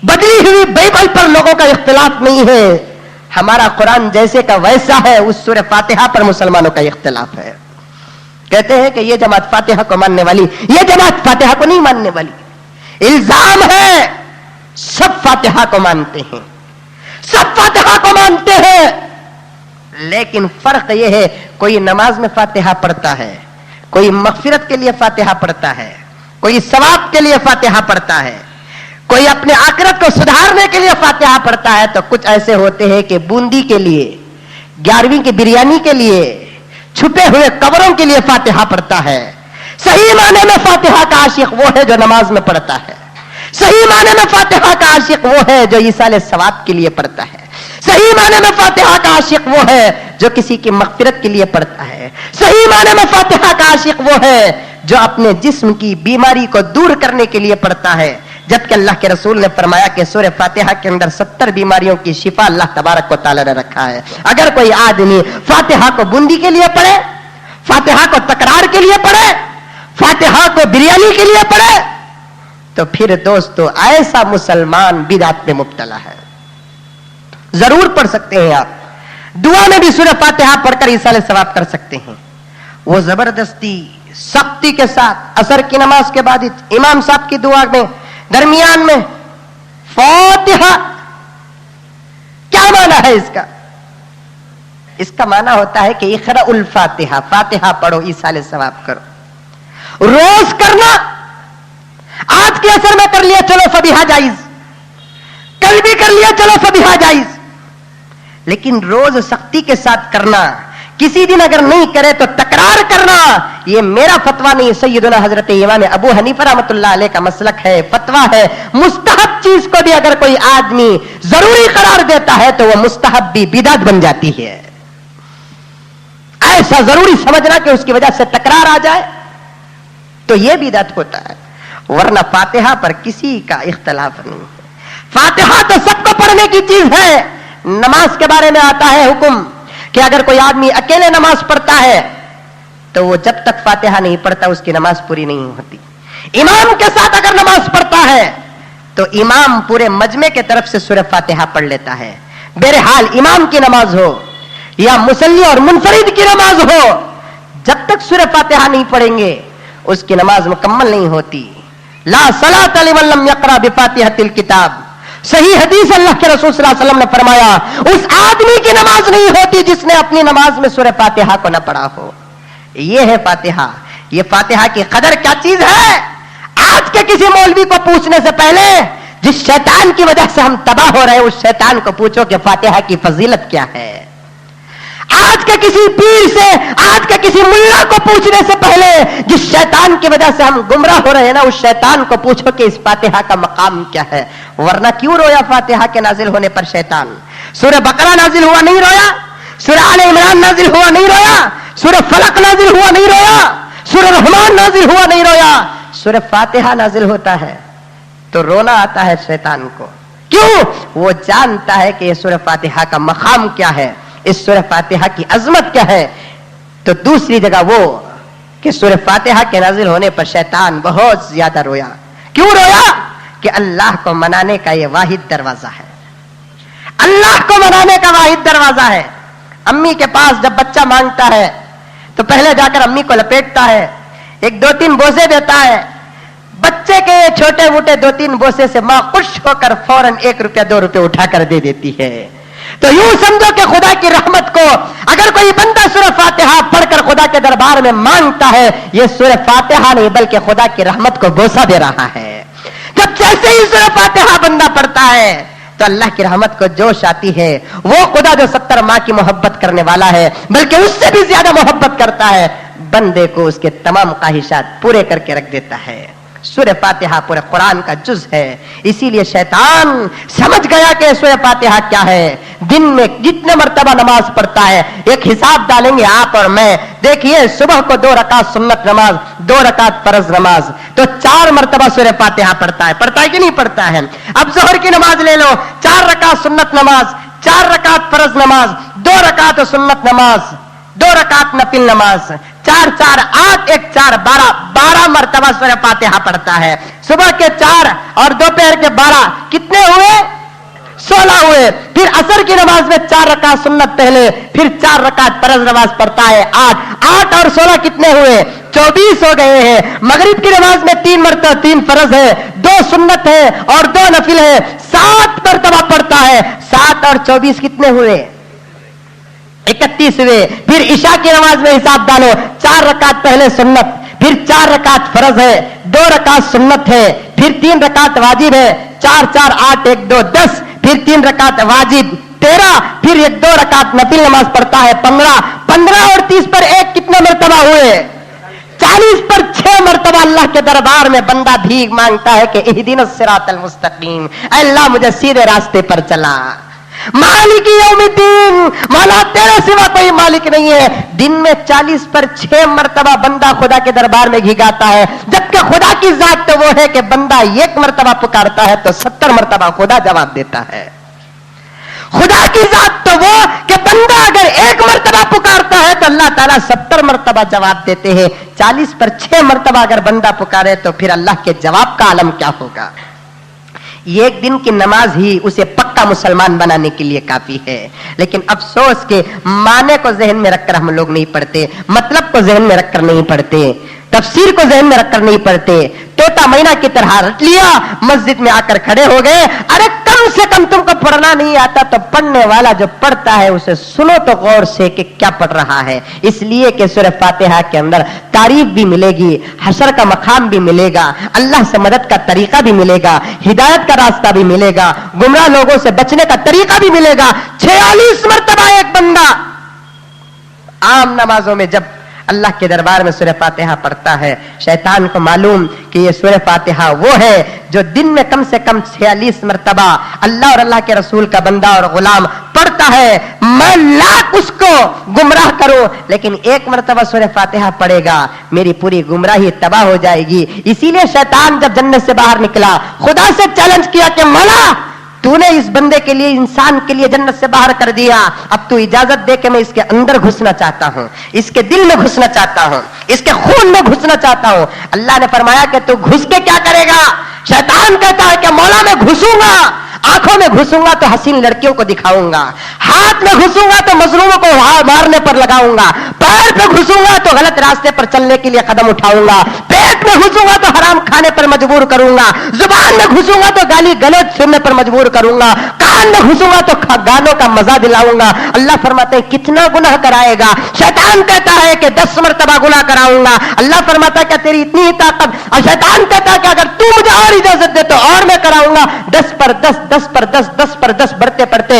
B: بدلی ہوئی بائبل پر لوگوں کا اختلاف نہیں ہے، ہمارا قرآن جیسے کا ویسا ہے. اس سورہ فاتحہ پر مسلمانوں کا اختلاف ہے. کہتے ہیں کہ یہ جماعت فاتحہ کو ماننے والی، یہ جماعت فاتحہ کو نہیں ماننے والی. الزام ہے سب فاتحہ کو مانتے ہیں، سب فاتحہ کو مانتے ہیں، لیکن فرق یہ ہے کوئی نماز میں فاتحہ پڑھتا ہے، کوئی مغفرت کے لیے فاتحہ پڑھتا ہے، کوئی ثواب کے لیے فاتحہ پڑھتا ہے، کوئی اپنے آخرت کو سدھارنے کے لیے فاتحہ پڑھتا ہے. تو کچھ ایسے ہوتے ہیں کہ بوندی کے لیے، 11ویں کی بریانی کے لیے، چھپے ہوئے قبروں کے لیے فاتحہ پڑھتا ہے. صحیح معنی میں فاتحہ کا عاشق وہ ہے جو نماز میں پڑھتا ہے. صحیح معنی میں فاتحہ کا عاشق وہ ہے جو ایصال ثواب کے لیے پڑھتا ہے. صحیح معنی میں فاتحہ کا عاشق وہ ہے جو کسی کی مغفرت کے لیے پڑھتا ہے. صحیح معنی میں فاتحہ کا عاشق وہ ہے جو اپنے جسم کی بیماری کو دور کرنے کے لیے پڑھتا ہے. جبکہ اللہ کے رسول نے فرمایا کہ سورہ فاتحہ کے اندر 70 بیماریوں کی شفا اللہ تبارک و تعالی نے رکھا ہے. اگر کوئی آدمی فاتحہ کو بوندی کے لیے پڑھے، فاتحہ کو تکرار کے لیے پڑھے، فاتحہ کو بریانی کے لیے پڑھے، تو پھر دوستو ایسا مسلمان بدعت میں مبتلا ہے. ضرور پڑھ سکتے ہیں آپ، دعا میں بھی سورہ فاتحہ پڑھ کر ایصال ثواب کر سکتے ہیں. وہ زبردستی سختی کے ساتھ عصر کی نماز کے بعد امام صاحب کی دعا میں درمیان میں فاتحہ، کیا معنی ہے اس کا؟ اس کا معنی ہوتا ہے کہ اقرأ الفاتحہ، فاتحہ پڑھو ایصال ثواب کرو. روز کرنا، آج کے اثر میں کر لیا چلو فبیہا جائز، کل بھی کر لیا چلو فبیہا جائز، لیکن روز سختی کے ساتھ کرنا، کسی دن اگر نہیں کرے تو تکرار کرنا، یہ میرا فتویٰ نہیں، سیدنا حضرت امام ابو حنیفہ رحمۃ اللہ علیہ کا مسلک ہے، فتویٰ ہے. مستحب چیز کو بھی اگر کوئی آدمی ضروری قرار دیتا ہے تو وہ مستحب بھی بدعت بن جاتی ہے. ایسا ضروری سمجھنا کہ اس کی وجہ سے تکرار آ جائے تو یہ بدعت ہوتا ہے، ورنہ فاتحہ پر کسی کا اختلاف نہیں ہے. فاتحہ تو سب کو پڑھنے کی چیز ہے. نماز کے بارے میں آتا ہے حکم کہ اگر کوئی آدمی اکیلے نماز پڑھتا ہے تو وہ جب تک فاتحہ نہیں پڑھتا اس کی نماز پوری نہیں ہوتی. امام کے ساتھ اگر نماز پڑھتا ہے تو امام پورے مجمع کے طرف سے سورہ فاتحہ پڑھ لیتا ہے. بہرحال امام کی نماز ہو یا مصلی اور منفرد کی نماز ہو، جب تک سورہ فاتحہ نہیں پڑھیں گے اس کی نماز مکمل نہیں ہوتی. لا صلاۃ لمن لم یقرأ بفاتحۃ الکتاب. صحیح حدیث اللہ کے رسول صلی اللہ علیہ وسلم نے فرمایا اس آدمی کی نماز نہیں ہوتی جس نے اپنی نماز میں سورہ فاتحہ کو نہ پڑھا ہو. یہ ہے فاتحہ. یہ فاتحہ کی قدر کیا چیز ہے، آج کے کسی مولوی کو پوچھنے سے پہلے جس شیطان کی وجہ سے ہم تباہ ہو رہے ہیں اس شیطان کو پوچھو کہ فاتحہ کی فضیلت کیا ہے. آج کے کسی پیر سے، آج کے کسی ملا کو پوچھنے سے پہلے جس شیطان کی وجہ سے ہم گمراہ ہو رہے ہیں نا، اس شیطان کو پوچھو کہ اس فاتحہ کا مقام کیا ہے. ورنہ کیوں رویا فاتحہ کے نازل ہونے پر شیطان؟ سورہ بقرہ نازل ہوا نہیں رویا، سورہ آل عمران نازل ہوا نہیں رویا، سورہ فلق نازل ہوا نہیں رویا، سورہ رحمان نازل ہوا نہیں رویا، سورہ فاتحہ نازل ہوتا ہے تو رونا آتا ہے شیطان کو. کیوں؟ وہ جانتا ہے کہ یہ سورہ فاتحہ کا مقام کیا ہے، اس سورہ فاتحہ کی عظمت کیا ہے. تو دوسری جگہ وہ کہ سورہ فاتحہ کے نازل ہونے پر شیطان بہت زیادہ رویا. کیوں رویا؟ کہ اللہ کو منانے کا یہ واحد دروازہ ہے، اللہ کو منانے کا واحد دروازہ ہے. امی کے پاس جب بچہ مانگتا ہے تو پہلے جا کر امی کو لپیٹتا ہے، ایک دو تین بوسے دیتا ہے. بچے کے چھوٹے موٹے دو تین بوسے سے ماں خوش ہو کر فوراً 1 روپیہ 2 روپے اٹھا کر دے دیتی ہے. تو یوں سمجھو کہ خدا کی رحمت کو اگر کوئی بندہ سورہ فاتحہ پڑھ کر خدا کے دربار میں مانگتا ہے، یہ سورہ فاتحہ نہیں بلکہ خدا کی رحمت کو بوسہ دے رہا ہے. جب جیسے ہی سورہ فاتحہ بندہ پڑھتا ہے تو اللہ کی رحمت کو جوش آتی ہے. وہ خدا جو 70 ماہ کی محبت کرنے والا ہے بلکہ اس سے بھی زیادہ محبت کرتا ہے، بندے کو اس کے تمام خواہشات پورے کر کے رکھ دیتا ہے. سورہ فاتحہ پورے قرآن کا جز ہے. اسی لیے شیطان سمجھ گیا کہ سورہ فاتحہ کیا ہے. دن میں جتنے مرتبہ نماز پڑھتا ہے ایک حساب ڈالیں گے آپ اور میں. دیکھیے صبح کو 2 رکعت سنت نماز، 2 رکعت فرض نماز، تو 4 مرتبہ سورہ فاتحہ پڑھتا ہے کہ نہیں پڑھتا ہے؟ اب ظہر کی نماز لے لو، 4 رکعت سنت نماز، 4 رکعت فرض نماز، 2 رکعت سنت نماز، 2 رکعت نفل نماز، 4 4 8 1 4 12 مرتبہ سورہ فاتحہ پڑھتا ہے. صبح کے 4 اور دوپہر کے 12 کتنے ہوئے؟ 16 ہوئے. پھر عصر کی نماز میں 4 رکعت سنت پہلے، پھر 4 رکعت فرض نماز پڑھتا ہے. 8 اور 16 کتنے ہوئے؟ 24 ہو گئے ہیں. مغرب کی نماز میں 3 مرتبہ 3 فرض ہے، 2 سنت ہے اور 2 نفل ہے، 7 مرتبہ پڑھتا ہے. 7 اور 24 کتنے ہوئے؟ 31 ہوئے. پھر عشاء کی نماز میں حساب ڈالو، 4 رکعت پہلے سنت، پھر 4 رکعت فرض ہے، 2 رکعت سنت ہے، پھر 3 رکعت واجب ہے. 4 4 8 1 2 10، پھر 3 رکعت واجب 13، پھر 2 رکعت نفل نماز پڑھتا ہے 15 اور 30 پر 1 کتنے مرتبہ ہوئے؟ 40 پر 6 مرتبہ اللہ کے دربار میں بندہ بھیک مانگتا ہے کہ اہدنا الصراط المستقیم، اے اللہ مجھے سیدھے راستے پر چلا. مالک یوم الدین، مولا تیرے سوا کوئی مالک نہیں ہے. دن میں 40 پر 6 مرتبہ بندہ خدا کے دربار میں گھگاتا ہے، جبکہ خدا کی ذات تو وہ ہے کہ بندہ 1 مرتبہ پکارتا ہے تو 70 مرتبہ خدا جواب دیتا ہے. خدا کی ذات تو وہ کہ بندہ اگر 1 مرتبہ پکارتا ہے تو اللہ تعالیٰ 70 مرتبہ جواب دیتے ہیں. 40 پر 6 مرتبہ اگر بندہ پکارے تو پھر اللہ کے جواب کا عالم کیا ہوگا. یہ ایک دن کی نماز ہی اسے پکا مسلمان بنانے کے لیے کافی ہے. لیکن افسوس کہ معنی کو ذہن میں رکھ کر ہم لوگ نہیں پڑھتے، مطلب کو ذہن میں رکھ کر نہیں پڑھتے، تفسیر کو ذہن میں رکھ کر نہیں پڑھتے. طوطا مینا کی طرح رٹ لیا، مسجد میں آ کر کھڑے ہو گئے. ارے کم سے کم تم کو پڑھنا نہیں آتا تو پڑھنے والا جو پڑھتا ہے اسے سنو تو غور سے کہ کیا پڑھ رہا ہے. اس لیے کہ سورہ فاتحہ کے اندر تعریف بھی ملے گی، حشر کا مقام بھی ملے گا، اللہ سے مدد کا طریقہ بھی ملے گا، ہدایت کا راستہ بھی ملے گا، گمراہ لوگوں سے بچنے کا طریقہ بھی ملے گا. 46 مرتبہ ایک بندہ عام نمازوں میں جب اللہ کے دربار میں سورہ فاتحہ پڑھتا ہے، شیطان کو معلوم کہ یہ سورہ فاتحہ وہ ہے جو دن میں کم سے کم 46 مرتبہ اللہ اور اللہ کے رسول کا بندہ اور غلام پڑھتا ہے. میں لاکھ اس کو گمراہ کروں لیکن 1 مرتبہ سورہ فاتحہ پڑھے گا، میری پوری گمراہی تباہ ہو جائے گی. اسی لیے شیطان جب جنت سے باہر نکلا خدا سے چیلنج کیا کہ مولا تو نے اس بندے کے لیے، انسان کے لیے جنت سے باہر کر دیا، اب تو اجازت دے کہ میں اس کے اندر گھسنا چاہتا ہوں، اس کے دل میں گھسنا چاہتا ہوں، اس کے خون میں گھسنا چاہتا ہوں. اللہ نے فرمایا کہ تو گھس کے کیا کرے گا؟ شیطان کہتا ہے کہ مولا میں گھسوں گا، آنکھوں میں گھسوں گا تو حسین لڑکیوں کو دکھاؤں گا، ہاتھ میں گھسوں گا تو مظلوموں کو مارنے پر لگاؤں گا، پیر پہ گھسوں گا تو غلط راستے پر چلنے کے لیے قدم اٹھاؤں گا، پیٹ میں گھسوں گا تو حرام کھانے پر مجبور کروں گا، زبان میں گھسوں گا تو گالی گلوچ سننے پر مجبور کروں گا، کان میں گھسوں گا تو گانوں کا مزہ دلاؤں گا. اللہ فرماتے ہیں کتنا گناہ کرائے گا؟ شیطان کہتا ہے کہ 10 مرتبہ گناہ کراؤں گا. اللہ فرماتا ہے کہ تیری اتنی ہی طاقت، اور شیطان کہتا ہے کہ اگر تو مجھے اور اجازت دے تو اور میں کراؤں گا. 10 پر 10 10 پر 10 10 پر 10 بڑھتے پڑھتے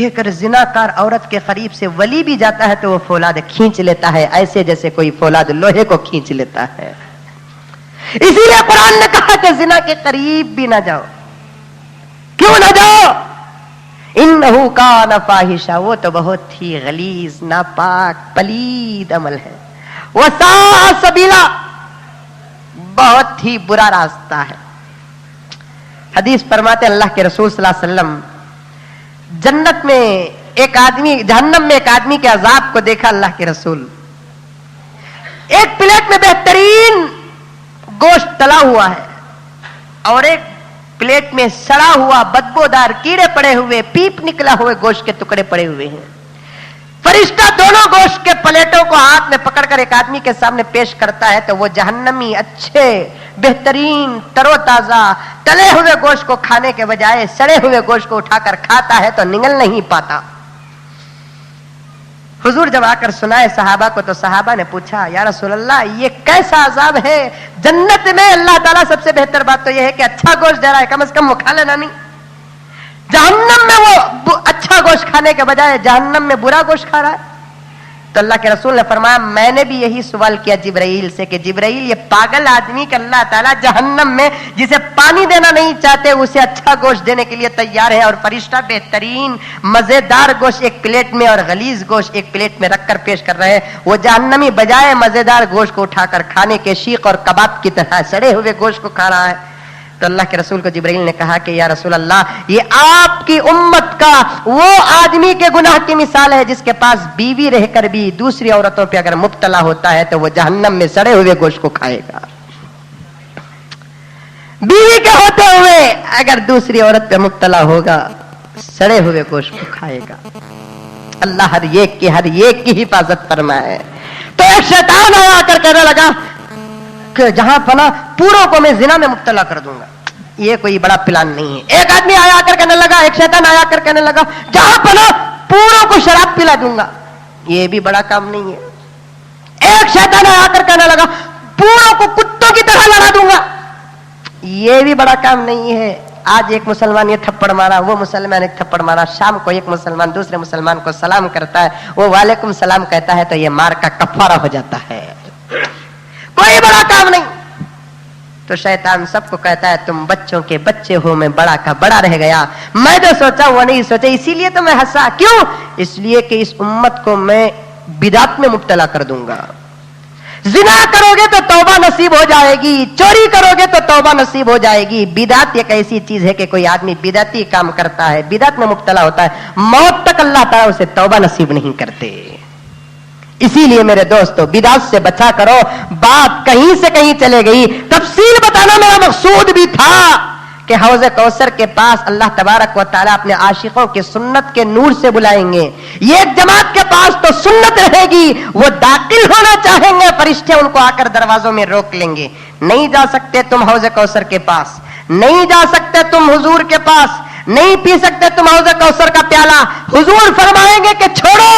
A: کہ اگر زناکار عورت کے قریب سے ولی بھی جاتا ہے تو وہ فولاد کھینچ لیتا ہے، ایسے جیسے کوئی فولاد لوہے کو کھینچ لیتا ہے. اسی لیے قرآن نے کہا کہ زنا کے قریب بھی نہ جاؤ. کیوں نہ جاؤ؟ انہو کان فاحشہ، وہ تو بہت ہی غلیظ، ناپاک، پلید عمل ہے. وساء سبیلا، بہت ہی برا راستہ ہے. حدیث فرماتے اللہ کے رسول صلی اللہ علیہ وسلم، جنت میں ایک آدمی، جہنم میں ایک آدمی کے عذاب کو دیکھا اللہ کے رسول. ایک پلیٹ میں بہترین گوشت تلا ہوا ہے اور ایک پلیٹ میں سڑا ہوا بدبودار کیڑے پڑے ہوئے، پیپ نکلا ہوئے گوشت کے ٹکڑے پڑے ہوئے ہیں. فرشتہ دونوں گوشت کے پلیٹوں کو ہاتھ میں پکڑ کر ایک آدمی کے سامنے پیش کرتا ہے تو وہ جہنمی اچھے بہترین ترو تازہ تلے ہوئے گوشت کو کھانے کے بجائے سڑے ہوئے گوشت کو اٹھا کر کھاتا ہے تو نگل نہیں پاتا. حضور جب آ کر سنائے صحابہ کو تو صحابہ نے پوچھا یا رسول اللہ یہ کیسا عذاب ہے؟ جنت میں اللہ تعالیٰ سب سے بہتر بات تو یہ ہے کہ اچھا گوشت دے رہا ہے، کم از کم وہ کھا لینا نہیں. جہنم میں وہ اچھا گوشت کھانے کے بجائے جہنم میں برا گوشت کھا رہا ہے. تو اللہ کے رسول نے فرمایا میں نے بھی یہی سوال کیا جبرائیل سے کہ جبرائیل یہ پاگل آدمی کہ اللہ تعالیٰ جہنم میں جسے پانی دینا نہیں چاہتے اسے اچھا گوشت دینے کے لیے تیار ہے، اور فرشتہ بہترین مزیدار گوشت ایک پلیٹ میں اور غلیظ گوشت ایک پلیٹ میں رکھ کر پیش کر رہے ہیں، وہ جہنمی بجائے مزیدار گوشت کو اٹھا کر کھانے کے شیخ اور کباب کی طرح سڑے ہوئے گوشت کو کھا رہا ہے. تو اللہ کے رسول کو جبرائیل نے کہا کہ یا رسول اللہ یہ آپ کی امت کا وہ آدمی کے گناہ کی مثال ہے جس کے پاس بیوی رہ کر بھی دوسری عورتوں پہ اگر مبتلا ہوتا ہے تو وہ جہنم میں سڑے ہوئے گوشت کو کھائے گا. بیوی کے ہوتے ہوئے اگر دوسری عورت پہ مبتلا ہوگا سڑے ہوئے گوشت کو کھائے گا. اللہ ہر ایک کی حفاظت فرمائے. تو ایک شیطان آیا کر کہنے لگا کہ جہاں فلاں پوروں کو میں زنا میں مبتلا کر دوں گا. یہ کوئی بڑا پلان نہیں ہے. ایک آدمی آیا کر کہنے لگا، ایک شیطان آیا کر کہنے لگا جہاں فلاں پوروں کو شراب پلا دوں گا. یہ بھی بڑا کام نہیں ہے. ایک شیطان آیا کر کہنے لگا پوروں کو کتوں کی طرح لڑا دوں گا. یہ بھی بڑا کام نہیں ہے. آج ایک مسلمان یہ تھپڑ مارا، وہ مسلمان ایک تھپڑ مارا، شام کو ایک مسلمان دوسرے مسلمان کو سلام کرتا ہے، وہ وعلیکم سلام کہتا ہے تو یہ مار کا کفارہ ہو جاتا ہے. کوئی بڑا کام نہیں. تو شیطان سب کو کہتا ہے تم بچوں کے بچے ہو، میں بڑا کا بڑا رہ گیا، میں جو سوچا وہ نہیں سوچا، اسی لیے تو میں ہنسا. کیوں؟ اس لیے کہ اس امت کو میں بدعت میں مبتلا کر دوں گا. زنا کرو گے تو توبہ نصیب ہو جائے گی، چوری کرو گے تو توبہ نصیب ہو جائے گی. بدعت ایک ایسی چیز ہے کہ کوئی آدمی بدعتی کام کرتا ہے، بدعت میں مبتلا ہوتا ہے، موت تک اللہ تعالیٰ اسے توبہ نصیب نہیں کرتے. اسی لیے میرے دوستو بدعت سے بچا کرو. بات کہیں سے کہیں چلے گئی. تفصیل بتانا میرا مقصود بھی تھا کہ حوض کوثر کے پاس اللہ تبارک و تعالیٰ اپنے عاشقوں کی سنت کے نور سے بلائیں گے. یہ ایک جماعت کے پاس تو سنت رہے گی، وہ داخل ہونا چاہیں گے، فرشتے ان کو آ کر دروازوں میں روک لیں گے. نہیں جا سکتے تم حوض کوثر کے پاس، نہیں جا سکتے تم حضور کے پاس، نہیں پی سکتے تم حوض کوثر کا پیالہ. حضور فرمائیں گے کہ چھوڑو،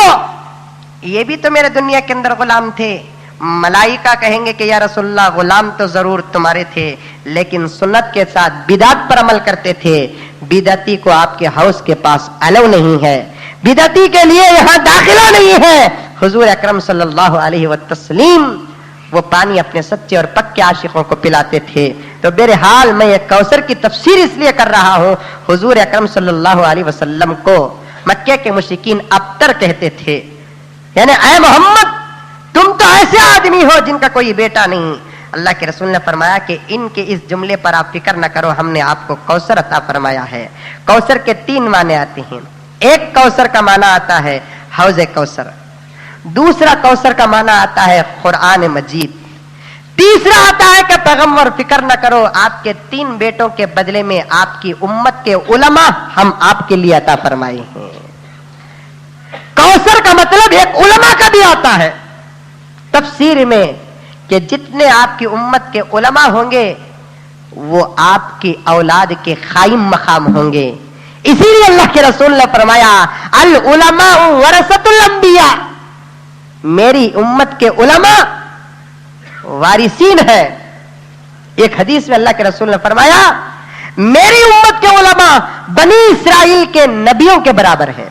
A: یہ بھی تو میرے دنیا کے اندر غلام تھے. ملائکہ کہیں گے کہ یا رسول اللہ غلام تو ضرور تمہارے تھے لیکن سنت کے ساتھ بدعت پر عمل کرتے تھے. بدعتی کو آپ کے حوض کے پاس الو نہیں ہے، بدعتی کے لیے یہاں داخلہ نہیں ہے. حضور اکرم صلی اللہ علیہ وسلم وہ پانی اپنے سچے اور پکے عاشقوں کو پلاتے تھے. تو بہرحال میں یہ کوثر کی تفسیر اس لیے کر رہا ہوں، حضور اکرم صلی اللہ علیہ وسلم کو مکے کے مشرکین ابتر کہتے تھے، یعنی اے محمد تم تو ایسے آدمی ہو جن کا کوئی بیٹا نہیں. اللہ کے رسول نے فرمایا کہ ان کے اس جملے پر آپ فکر نہ کرو، ہم نے آپ کو کوثر عطا فرمایا ہے. کوثر کے 3 معنی آتے ہیں. ایک کوثر کا معنی آتا ہے حوض کوثر، دوسرا کوثر کا معنی آتا ہے قرآن مجید، تیسرا آتا ہے کہ پیغمبر فکر نہ کرو، آپ کے 3 بیٹوں کے بدلے میں آپ کی امت کے علماء ہم آپ کے لیے عطا فرمائے ہیں. کوثر کا مطلب ایک علماء کا بھی آتا ہے تفسیر میں کہ جتنے آپ کی امت کے علماء ہوں گے وہ آپ کی اولاد کے قائم مقام ہوں گے. اسی لیے اللہ کے رسول نے فرمایا العلماء ورثۃ الانبیاء، میری امت کے علماء وارثین ہیں. ایک حدیث میں اللہ کے رسول نے فرمایا میری امت کے علماء بنی اسرائیل کے نبیوں کے برابر ہیں.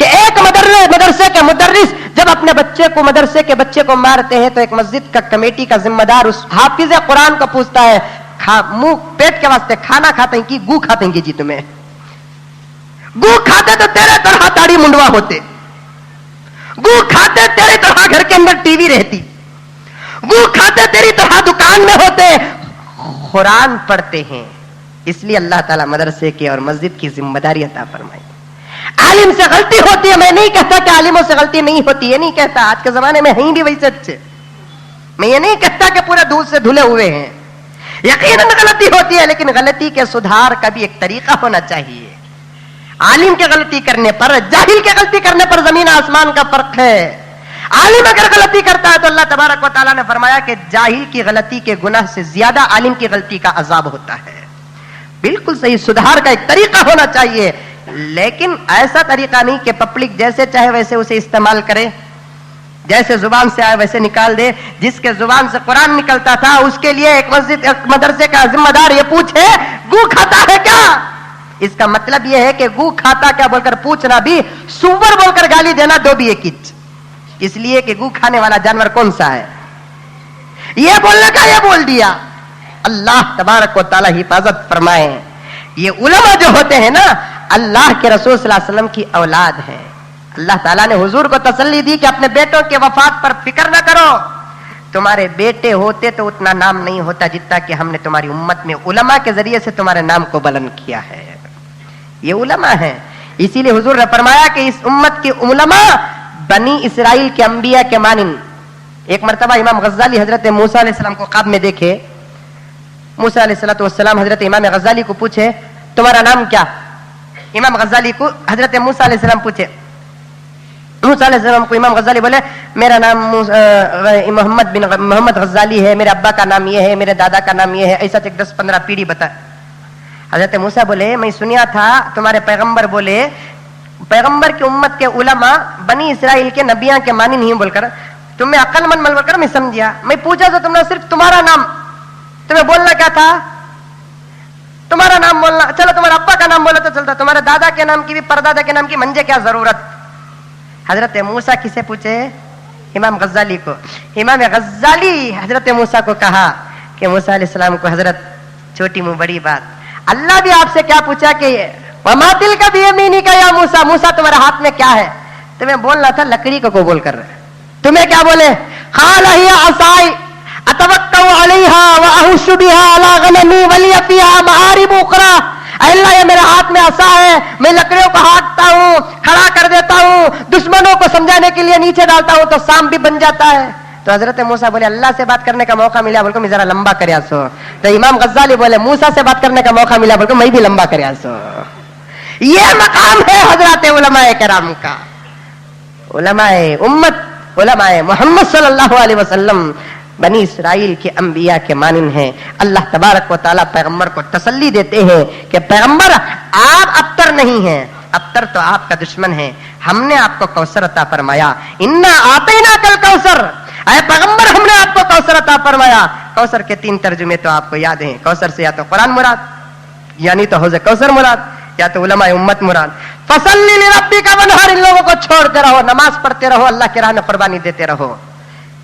B: کہ ایک مدرسے کے مدرس جب اپنے مدرسے کے بچے کو مارتے ہیں تو ایک مسجد کا کمیٹی کا ذمہ دار اس حافظ قرآن کو پوچھتا ہے منہ پیٹ کے واسطے کھانا کھاتے ہیں کہ گو کھاتے ہیں جی تمہیں گو کھاتے تو تیرے طرح داڑھی منڈوا ہوتے, گو کھاتے تیری طرح گھر کے اندر ٹی وی رہتی, گو کھاتے تیری طرح دکان میں ہوتے, قرآن پڑھتے ہیں. اس لیے اللہ تعالیٰ مدرسے کی اور مسجد کی ذمہ داری عطا فرمائی. عالم سے غلطی ہوتی ہے, میں نہیں کہتا کہ عالموں سے غلطی نہیں ہوتی, یہ نہیں کہتا, آج کے زمانے میں ہیں بھی ویسے اچھے, میں یہ نہیں کہتا کہ پورے دودھ سے دھلے ہوئے ہیں, یقیناً غلطی ہوتی ہے, لیکن غلطی کے سدھار کا بھی ایک طریقہ ہونا چاہیے. عالم کے غلطی کرنے پر, جاہل کے غلطی کرنے پر زمین آسمان کا فرق ہے. عالم اگر غلطی کرتا ہے تو اللہ تبارک و تعالیٰ نے فرمایا کہ جاہل کی غلطی کے گناہ سے زیادہ عالم کی غلطی کا عذاب ہوتا ہے. بالکل صحیح, سدھار کا ایک طریقہ ہونا چاہیے, لیکن ایسا طریقہ نہیں کہ پبلک جیسے چاہے ویسے اسے استعمال کرے, جیسے زبان سے آئے ویسے نکال دے. جس کے زبان سے قرآن نکلتا تھا اس کے لیے ایک مسجد ایک مدرسے کا ذمہ دار یہ پوچھے گو کھاتا ہے کیا, اس کا مطلب یہ ہے کہ گو کھاتا کیا بول کر پوچھنا بھی, سور بول کر گالی دینا دو بھی ایک ہی, اس لیے کہ گو کھانے والا جانور کون سا ہے, یہ بولنے کا یہ بول دیا. اللہ تبارک و تعالی حفاظت فرمائے. یہ علماء جو ہوتے ہیں نا, اللہ کے رسول صلی اللہ علیہ وسلم کی اولاد ہے. اللہ تعالیٰ نے حضور کو تسلی دی کہ اپنے بیٹوں کے وفات پر فکر نہ کرو, تمہارے بیٹے ہوتے تو اتنا نام نہیں ہوتا جتنا کہ ہم نے تمہاری امت میں علماء کے ذریعے سے تمہارے نام کو بلند کیا ہے. یہ علماء ہیں, اسی لیے حضور نے فرمایا کہ اس امت کے علماء بنی اسرائیل کے انبیاء کے مانند. ایک مرتبہ امام غزالی حضرت موسیٰ علیہ السلام کو خواب میں دیکھے. موسیٰ علیہ السلام حضرت امام غزالی کو پوچھے تمہارا نام کیا, امام غزالی کو حضرت موسیٰ علیہ السلام پوچھے, موسیٰ علیہ السلام کو امام غزالی بولے میرا نام محمد غزالی ہے, میرے ابا کا نام یہ ہے, میرے دادا کا نام یہ ہے, ایسا 10-15 پیڑھی بتا. حضرت موسیٰ بولے میں سنیا تھا تمہارے پیغمبر بولے, پیغمبر کی امت کے علماء بنی اسرائیل کے نبیاں کے معنی نہیں بول کر تمہیں عقل مند بول کر میں سمجھیا, میں پوچھا تو تم نے صرف تمہارا نام, تمہیں بولنا کیا تھا, تمہارا نام بولنا, چلو تمہارا ابا کا نام بولا تو چلتا, تمہارے دادا کے نام کی بھی پردادا کے نام کی منجے کیا ضرورت. حضرت موسیٰ کسے پوچھے, امام غزالی کو. امام غزالی حضرت موسیٰ کو کہا کہ موسیٰ علیہ السلام کو حضرت چھوٹی منہ بڑی بات, اللہ بھی آپ سے کیا پوچھا کہ وما تلک بیمینک یا موسیٰ, موسیٰ تمہارے ہاتھ میں کیا ہے, تمہیں بولنا تھا لکڑی کو بول کر, تمہیں کیا بولے, قال ہی عصائی اتوکل علیہا واہش بہا علی غنمی ولی فیہا معارب اخری. اللہ یہ میرا ہاتھ میں عصا ہے, میں لکڑیوں کو ہانکتا ہوں, کھڑا کر دیتا ہوں, دشمنوں کو سمجھانے کے لیے نیچے ڈالتا ہوں تو سام بھی بن جاتا ہے. تو حضرت موسیٰ بولے اللہ سے بات کرنے کا موقع ملا بول کو میں ذرا لمبا کریا سو. تو امام غزالی بولے موسیٰ سے بات کرنے کا موقع ملا بول کو میں بھی لمبا کریا سو. یہ مقام ہے حضرات علماء کرام کا, علماء امت, علماء محمد صلی اللہ علیہ وسلم بنی اسرائیل کے انبیاء کے مانند ہیں. اللہ تبارک و تعالیٰ پیغمبر کو تسلی دیتے ہیں کہ پیغمبر آپ ابتر نہیں ہیں, ابتر تو آپ کا دشمن ہے, ہم نے آپ کو کوثر عطا فرمایا, انا آتیناک الکوثر, اے پیغمبر ہم نے آپ کو کوثر عطا فرمایا. کوثر کے 3 ترجمے تو آپ کو یاد ہیں, کوثر سے یا تو قرآن مراد, یعنی تو حوض کوثر مراد, یا تو علماء امت مراد. فصلی لربک وانحر, ان لوگوں کو چھوڑتے رہو, نماز پڑھتے رہو, اللہ کی راہ میں قربانی دیتے رہو.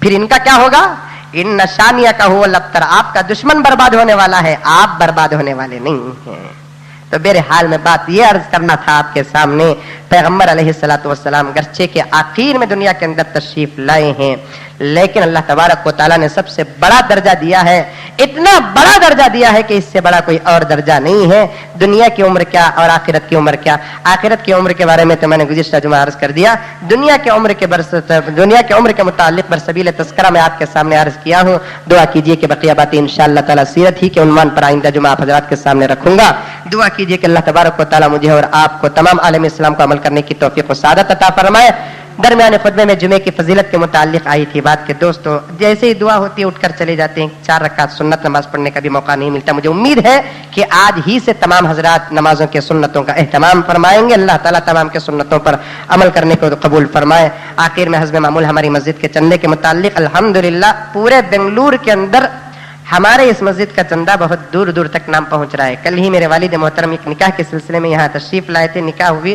B: پھر ان کا کیا ہوگا, ان نشانیہ کا ہو الابتر, آپ کا دشمن برباد ہونے والا ہے, آپ برباد ہونے والے نہیں ہیں. تو بہرحال میں بات یہ عرض کرنا تھا آپ کے سامنے, پیغمبر علیہ الصلوۃ والسلام گرچہ کے آخر میں دنیا کے اندر تشریف لائے ہیں, لیکن اللہ تبارک و تعالیٰ نے سب سے بڑا درجہ دیا ہے, اتنا بڑا درجہ دیا ہے کہ اس سے بڑا کوئی اور درجہ نہیں ہے. دنیا کی عمر کیا اور آخرت کی عمر کیا. آخرت کی عمر کے بارے میں تو میں نے گزشتہ جمعہ عرض کر دیا, دنیا کے عمر کے متعلق برسبیل تذکرہ میں آپ کے سامنے عرض کیا ہوں. دعا کیجیے کہ بقیہ باتیں انشاءاللہ تعالیٰ سیرت ہی کے عنوان پر آئندہ جمعہ آپ حضرات کے سامنے رکھوں گا. دعا کیجیے کہ اللہ تبارک و تعالیٰ مجھے اور آپ کو تمام عالم اسلام کو عمل کرنے کی توفیق و سعادت عطا فرمائے. درمیان خطبے میں جمعے کی فضیلت کے متعلق آئی تھی بات کہ دوستو جیسے ہی دعا ہوتی ہے اٹھ کر چلے جاتے ہیں, 4 رکعت سنت نماز پڑھنے کا بھی موقع نہیں ملتا. مجھے امید ہے کہ آج ہی سے تمام حضرات نمازوں کے سنتوں کا اہتمام فرمائیں گے. اللہ تعالیٰ تمام کے سنتوں پر عمل کرنے کو قبول فرمائے. آخر میں حسب معمول ہماری مسجد کے چندے کے متعلق الحمدللہ پورے بنگلور کے اندر ہمارے اس مسجد کا چندہ بہت دور دور تک نام پہنچ رہا ہے. کل ہی میرے والد محترم ایک نکاح کے سلسلے میں یہاں تشریف لائے تھے, نکاح ہوئی,